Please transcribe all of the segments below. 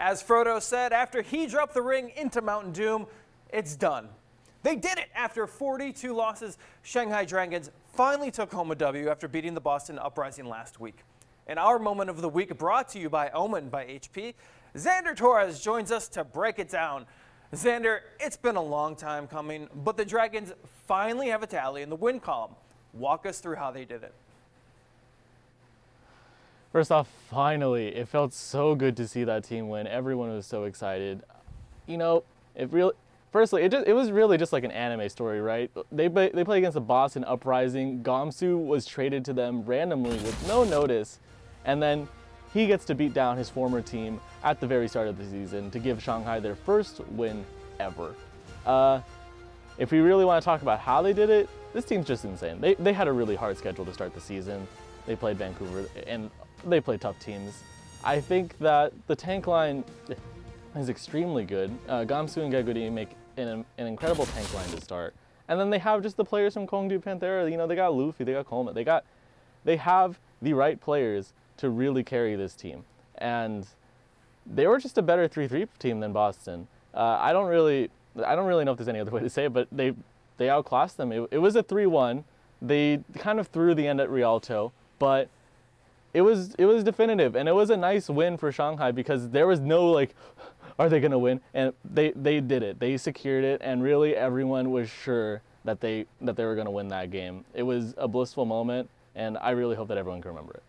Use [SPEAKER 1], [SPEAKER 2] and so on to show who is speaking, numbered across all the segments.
[SPEAKER 1] As Frodo said after he dropped the ring into Mountain Doom, it's done. They did it after 42 losses. Shanghai Dragons finally took home a W after beating the Boston Uprising last week. And our moment of the week brought to you by Omen by HP. Xander Torres joins us to break it down. Xander, it's been a long time coming, but the Dragons finally have a tally in the win column. Walk us through how they did it.
[SPEAKER 2] First off, finally, it felt so good to see that team win. Everyone was so excited. You know, it was really just like an anime story, right? They play against the Boston Uprising. Gamsu was traded to them randomly with no notice, and then he gets to beat down his former team at the very start of the season to give Shanghai their first win ever. If we really want to talk about how they did it, this team's just insane. They had a really hard schedule to start the season. They played Vancouver, and they play tough teams. I think that the tank line is extremely good. Gamsu and Geguri make an incredible tank line to start. And then they have just the players from Chengdu Panthera. You know, they got Luffy, they got Coleman. They have the right players to really carry this team. And they were just a better 3-3 team than Boston. I don't really know if there's any other way to say it, but they outclassed them. It was a 3-1. They kind of threw the end at Rialto, but it was definitive, and it was a nice win for Shanghai because there was no like, are they gonna win? And they did it. They secured it, and really everyone was sure that they were gonna win that game. It was a blissful moment, and I really hope that everyone can remember it.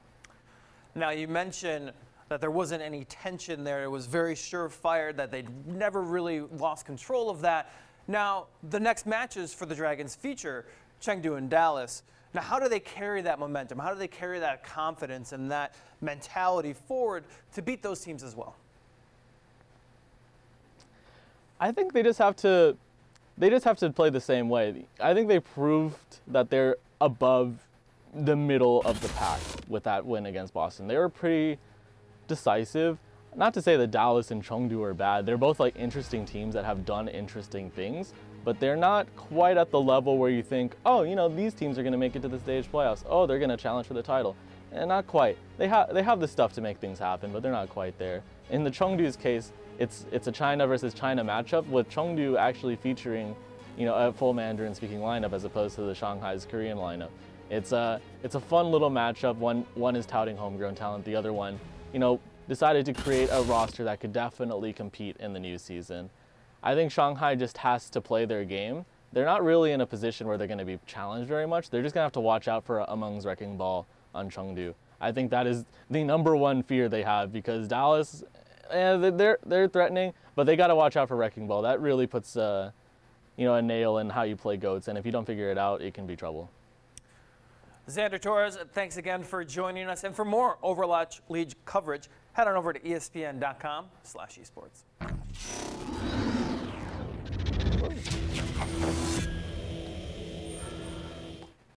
[SPEAKER 1] Now, you mentioned that there wasn't any tension there. It was very surefire, that they'd never really lost control of that. Now, the next matches for the Dragons feature Chengdu and Dallas. Now, how do they carry that momentum? How do they carry that confidence and that mentality forward to beat those teams as well?
[SPEAKER 2] I think they just have to play the same way. I think they proved that they're above the middle of the pack with that win against Boston. They were pretty decisive. Not to say that Dallas and Chengdu are bad. They're both like interesting teams that have done interesting things, but they're not quite at the level where you think, oh, you know, these teams are going to make it to the stage playoffs. Oh, they're going to challenge for the title. And not quite. They have the stuff to make things happen, but they're not quite there. In the Chengdu's case, it's a China versus China matchup, with Chengdu actually featuring, you know, a full Mandarin-speaking lineup as opposed to the Shanghai's Korean lineup. It's a fun little matchup. One is touting homegrown talent. The other one, you know, decided to create a roster that could definitely compete in the new season. I think Shanghai just has to play their game. They're not really in a position where they're going to be challenged very much. They're just going to have to watch out for Amung's wrecking ball on Chengdu. I think that is the #1 fear they have, because Dallas, they're threatening, but they got to watch out for wrecking ball. That really puts you know, a nail in how you play GOATs, and if you don't figure it out, it can be trouble.
[SPEAKER 1] Xander Torres, thanks again for joining us. And for more Overwatch League coverage, head on over to ESPN.com/esports.